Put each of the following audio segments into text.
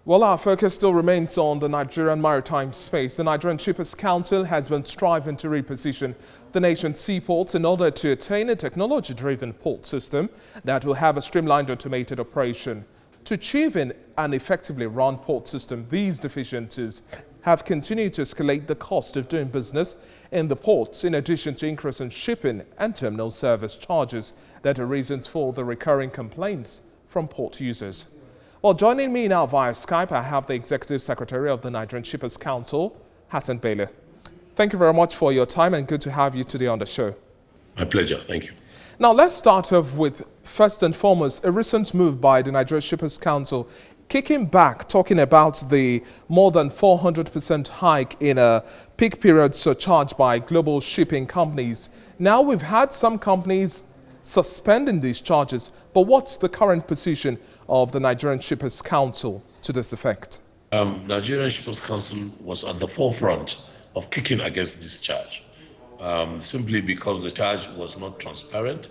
Well, our focus still remains on the Nigerian maritime space. The Nigerian Shippers Council has been striving to reposition the nation's seaports in order to attain a technology-driven port system that will have a streamlined automated operation. To achieve an effectively run port system, these deficiencies have continued to escalate the cost of doing business in the ports, in addition to increase in shipping and terminal service charges that are reasons for the recurring complaints from port users. Well, joining me now via Skype, I have the Executive Secretary of the Nigerian Shippers Council, Hassan Bello. Thank you very much for your time and good to have you today on the show. My pleasure. Thank you. Now, let's start off with, first and foremost, a recent move by the Nigerian Shippers Council kicking back, talking about the more than 400% hike in a peak period surcharged by global shipping companies. Now, we've had some companies suspending these charges, but what's the current position of the Nigerian Shippers Council to this effect? Nigerian Shippers Council was at the forefront of kicking against this charge, simply because the charge was not transparent.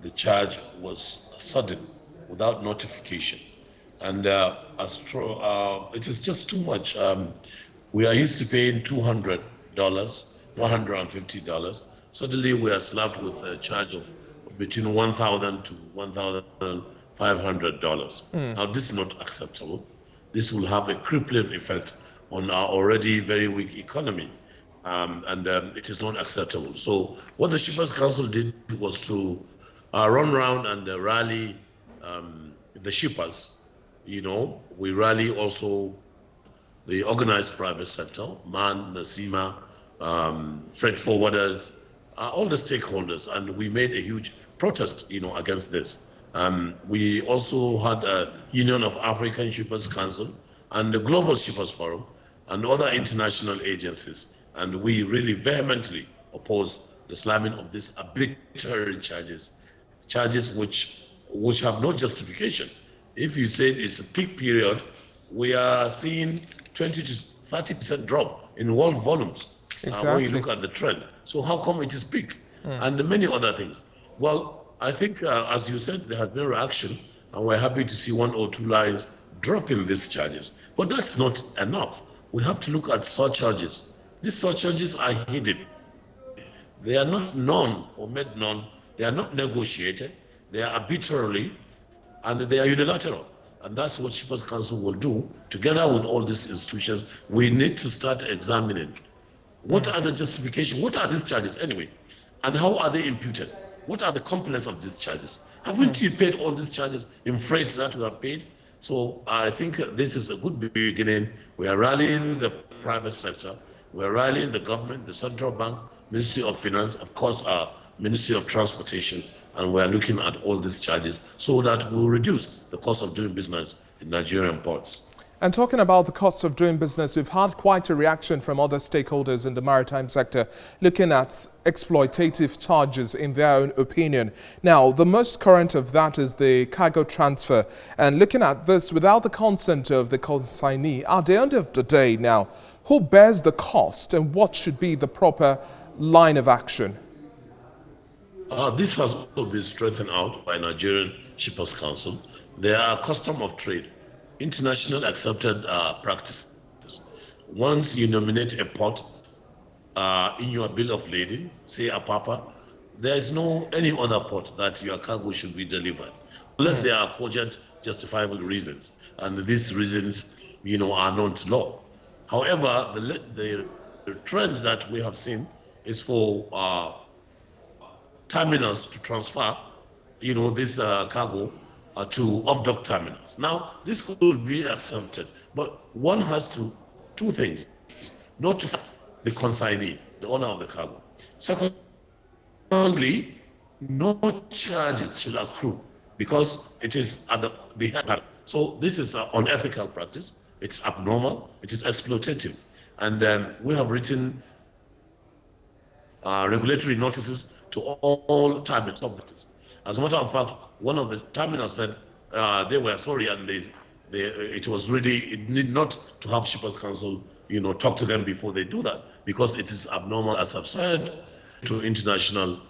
The charge was sudden, without notification. And it is just too much. We are used to paying $200, $150. Suddenly we are slapped with a charge of between $1,000 to $1,500. Now, this is not acceptable. This will have a crippling effect on our already very weak economy, and it is not acceptable. So what the Shippers Council did was to run around and rally the shippers. You know, we rally also the organized private sector, MAN, NASIMA, freight forwarders, all the stakeholders, and we made a huge protest, against this. We also had a Union of African Shippers Council and the Global Shippers Forum and other international agencies, and we really vehemently opposed the slamming of these arbitrary charges which have no justification. If you say it's a peak period, we are seeing 20 to 30% drop in world volumes. Exactly. When you look at the trend. So how come it is peak? And many other things. Well, I think, as you said, there has been reaction, and we're happy to see one or two lines dropping these charges. But that's not enough. We have to look at surcharges. These surcharges are hidden. They are not known or made known. They are not negotiated. They are arbitrary, and they are unilateral. And that's what Shippers Council will do. Together with all these institutions, we need to start examining what are the justifications, what are these charges anyway, and how are they imputed? What are the components of these charges? Haven't you paid all these charges in freight that we have paid? So I think this is a good beginning. We are rallying the private sector. We are rallying the government, the central bank, Ministry of Finance, of course, our Ministry of Transportation, and we are looking at all these charges so that we will reduce the cost of doing business in Nigerian ports. And talking about the cost of doing business, we've had quite a reaction from other stakeholders in the maritime sector looking at exploitative charges in their own opinion. Now, the most current of that is the cargo transfer. And looking at this without the consent of the consignee, at the end of the day now, who bears the cost and what should be the proper line of action? This has also been straightened out by Nigerian Shippers Council. They are a custom of trade, international accepted practices. Once you nominate a port in your bill of lading, say Apapa, there is no any other port that your cargo should be delivered, unless there are cogent, justifiable reasons, and these reasons, are known to law. However, the trend that we have seen is for terminals to transfer, this cargo to off-dock terminals. Now, this could be accepted, but one has to, two things, not to the consignee, the owner of the cargo. Secondly, no charges should accrue because it is at the behest. So this is an unethical practice. It's abnormal. It is exploitative. And we have written regulatory notices to all terminals. As a matter of fact, one of the terminals said they were sorry, and it need not to have Shippers Council, talk to them before they do that, because it is abnormal, as I've said, to international,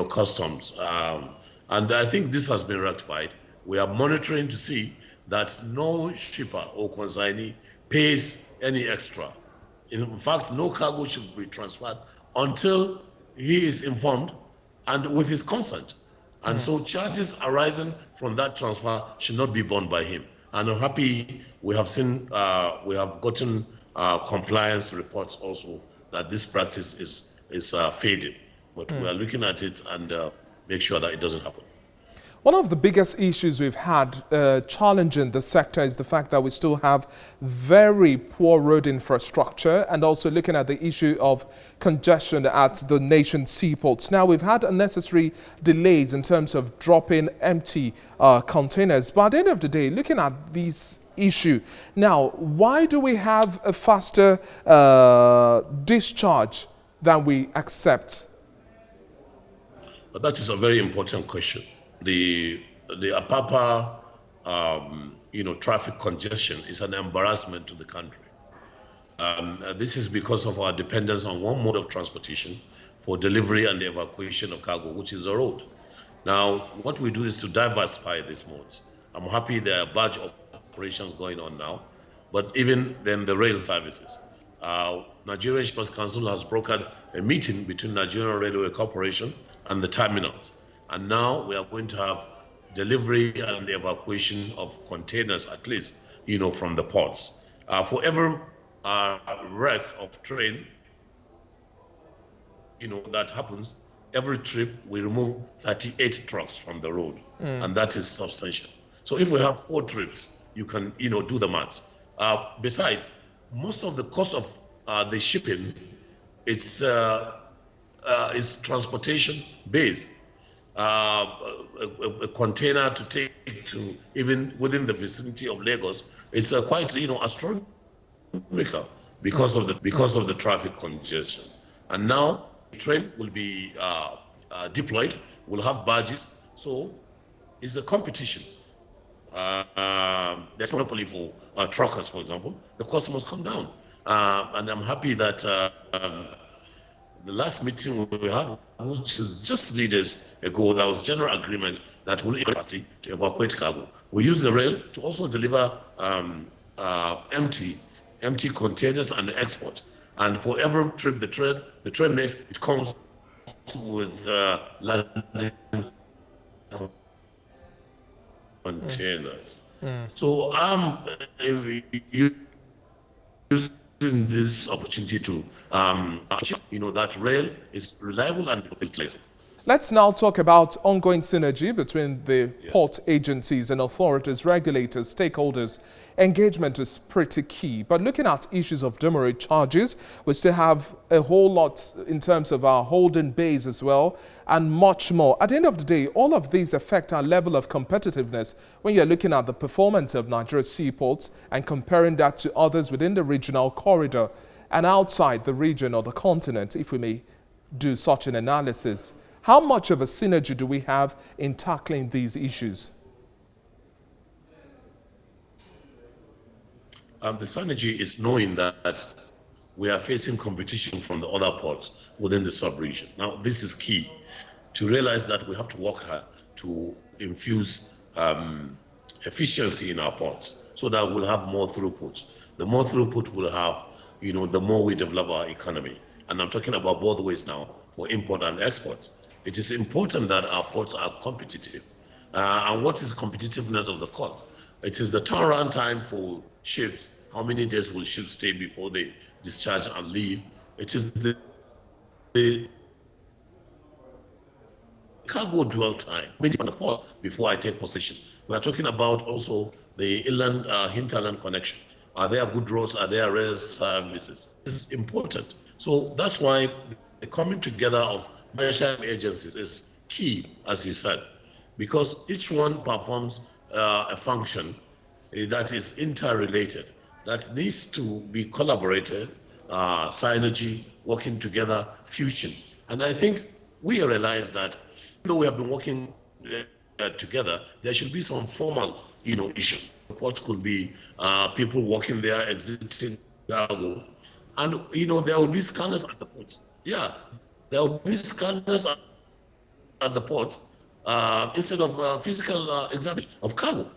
customs. And I think this has been rectified. We are monitoring to see that no shipper or consignee pays any extra. In fact, no cargo should be transferred until he is informed and with his consent. And so charges arising from that transfer should not be borne by him. And I'm happy we have seen, we have gotten compliance reports also that this practice is fading. But we are looking at it and make sure that it doesn't happen. One of the biggest issues we've had challenging the sector is the fact that we still have very poor road infrastructure, and also looking at the issue of congestion at the nation's seaports. Now, we've had unnecessary delays in terms of dropping empty containers. But at the end of the day, looking at this issue, now, why do we have a faster discharge than we accept? But that is a very important question. The Apapa, traffic congestion is an embarrassment to the country. This is because of our dependence on one mode of transportation for delivery and evacuation of cargo, which is the road. Now, what we do is to diversify these modes. I'm happy there are barge operations going on now, but even then the rail services. Nigerian Shippers Council has brokered a meeting between Nigerian Railway Corporation and the terminals. And now we are going to have delivery and evacuation of containers, at least, from the ports. For every wreck of train, that happens, every trip we remove 38 trucks from the road, and that is substantial. So if we have 4 trips, you can, do the maths. Besides, most of the cost of the shipping is transportation based. A container to take to even within the vicinity of Lagos, it's quite astronomical because of the traffic congestion. And now the train will be deployed. We'll have barges, so it's a competition. There's monopoly for truckers, for example. The cost must come down, and I'm happy that. The last meeting we had, which is just 3 days ago, there was general agreement that we'll capacity to evacuate cargo. We use the rail to also deliver empty containers and export. And for every trip the train makes, it comes with landing containers. So I'm using this opportunity to that rail is reliable and utilized. Let's now talk about ongoing synergy between the port agencies and authorities, regulators, stakeholders. Engagement is pretty key. But looking at issues of demurrage charges, we still have a whole lot in terms of our holding base as well, and much more. At the end of the day, all of these affect our level of competitiveness when you're looking at the performance of Nigeria's seaports and comparing that to others within the regional corridor and outside the region or the continent, if we may do such an analysis. How much of a synergy do we have in tackling these issues? The synergy is knowing that we are facing competition from the other ports within the sub-region. Now, this is key to realize that we have to work hard to infuse efficiency in our ports so that we'll have more throughput. The more throughput we'll have, the more we develop our economy. And I'm talking about both ways now, for import and export. It is important that our ports are competitive. And what is competitiveness of the port? It is the turnaround time for ships. How many days will ships stay before they discharge and leave? It is the cargo dwell time on the port before I take possession. We are talking about also the inland hinterland connection. Are there good roads? Are there rail services? This is important. So that's why the coming together of maritime agencies is key, as you said, because each one performs a function that is interrelated, that needs to be collaborated, synergy, working together, fusion. And I think we realize that though we have been working together, there should be some formal, issues. Ports could be people working there, exiting cargo, and there will be scanners at the ports. Yeah, there will be scanners at the ports instead of physical examination of cargo.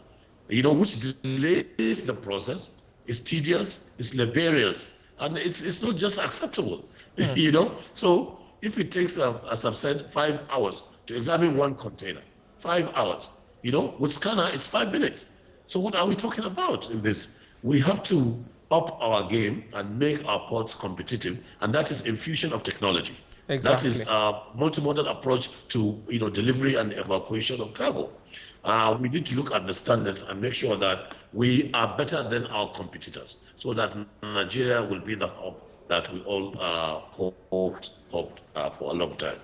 which delays the process, is tedious, it's laborious, and it's not just acceptable, So if it takes, as I've said, 5 hours to examine one container, 5 hours, with scanner, it's 5 minutes. So what are we talking about in this? We have to up our game and make our ports competitive, and that is infusion of technology. Exactly. That is a multimodal approach to delivery and evacuation of cargo. We need to look at the standards and make sure that we are better than our competitors, so that Nigeria will be the hub that we all hoped for a long time.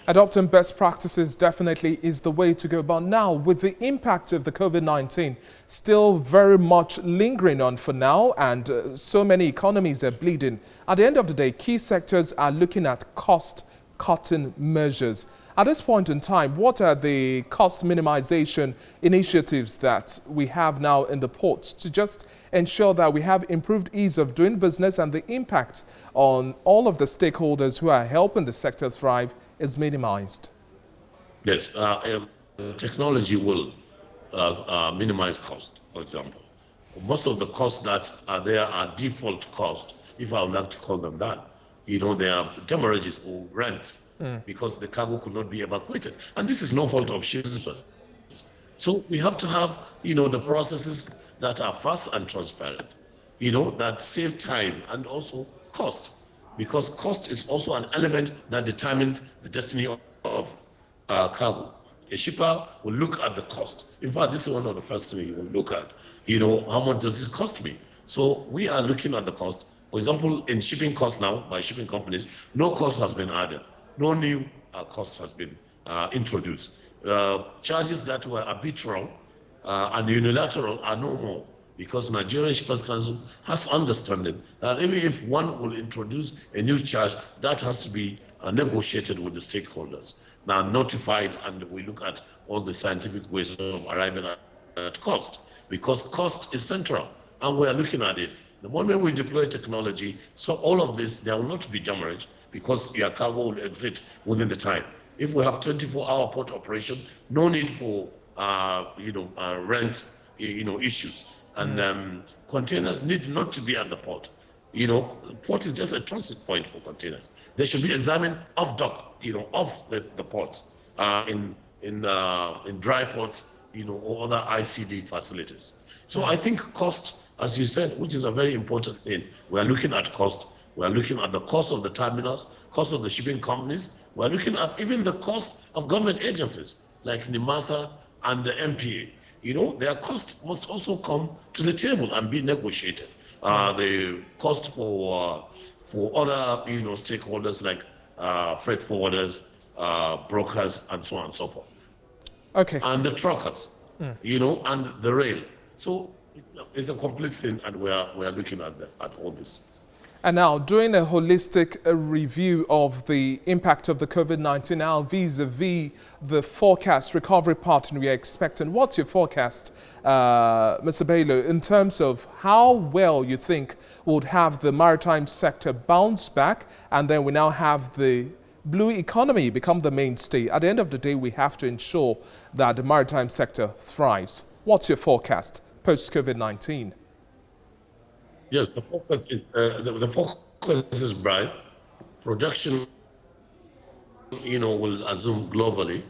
Adopting best practices definitely is the way to go. But now, with the impact of the COVID-19 still very much lingering on for now, and so many economies are bleeding, at the end of the day, key sectors are looking at cost-cutting measures. At this point in time, what are the cost minimization initiatives that we have now in the ports to just ensure that we have improved ease of doing business and the impact on all of the stakeholders who are helping the sector thrive is minimized? Yes, technology will minimize cost, for example. Most of the costs that are there are default costs, if I would like to call them that. They are demurrages or rent because the cargo could not be evacuated. And this is no fault of shippers. So we have to have, the processes that are fast and transparent, that save time and also cost. Because cost is also an element that determines the destiny of cargo. A shipper will look at the cost. In fact, this is one of the first things you will look at. How much does this cost me? So we are looking at the cost. For example, in shipping costs now by shipping companies, no cost has been added. No new cost has been introduced. Charges that were arbitral and unilateral are no more, because Nigerian Shippers Council has understanding that even if one will introduce a new charge, that has to be negotiated with the stakeholders. Now notified, and we look at all the scientific ways of arriving at cost, because cost is central, and we are looking at it. The moment we deploy technology, so all of this, there will not be demurrage, because your cargo will exit within the time. If we have 24-hour port operation, no need for rent issues. And containers need not to be at the port. The port is just a transit point for containers. They should be examined off dock, off the ports, in dry ports, or other ICD facilities. So I think cost, as you said, which is a very important thing, we are looking at cost. We are looking at the cost of the terminals, cost of the shipping companies. We are looking at even the cost of government agencies like NIMASA and the MPA. Their cost must also come to the table and be negotiated. The cost for other stakeholders like freight forwarders, brokers, and so on and so forth. Okay. And the truckers, and the rail. So it's a complete thing, and we are looking at all this. And now, doing a holistic review of the impact of the COVID-19 now vis-a-vis the forecast recovery pattern we are expecting, what's your forecast, Mr. Bello, in terms of how well you think would have the maritime sector bounce back, and then we now have the blue economy become the mainstay? At the end of the day, we have to ensure that the maritime sector thrives. What's your forecast post-COVID-19? Yes, the focus is bright. Production, will assume globally,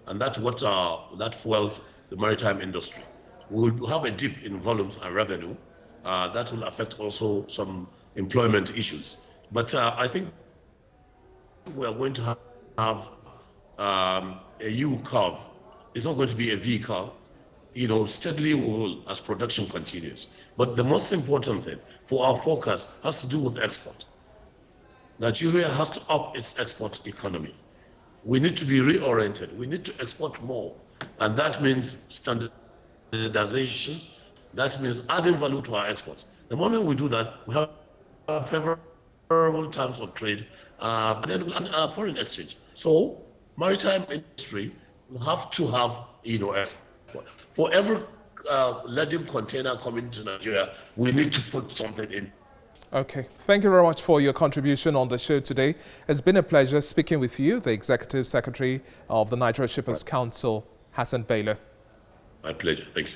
and that's what that fuels the maritime industry. We will have a dip in volumes and revenue. That will affect also some employment issues. But I think we are going to have a U curve. It's not going to be a V curve. Steadily we will, as production continues. But the most important thing for our focus has to do with export. Nigeria has to up its export economy. We need to be reoriented. We need to export more. And that means standardization. That means adding value to our exports. The moment we do that, we have favorable terms of trade, but then foreign exchange. So maritime industry will have to have, export. For every leading container coming to Nigeria, we need to put something in. Okay. Thank you very much for your contribution on the show today. It's been a pleasure speaking with you, the Executive Secretary of the Nigeria Shippers Council, Hassan Bello. My pleasure. Thank you.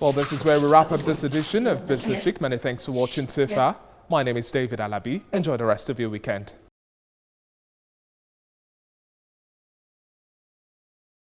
Well, this is where we wrap up this edition of Business Week. Many thanks for watching so far. My name is David Alabi. Enjoy the rest of your weekend.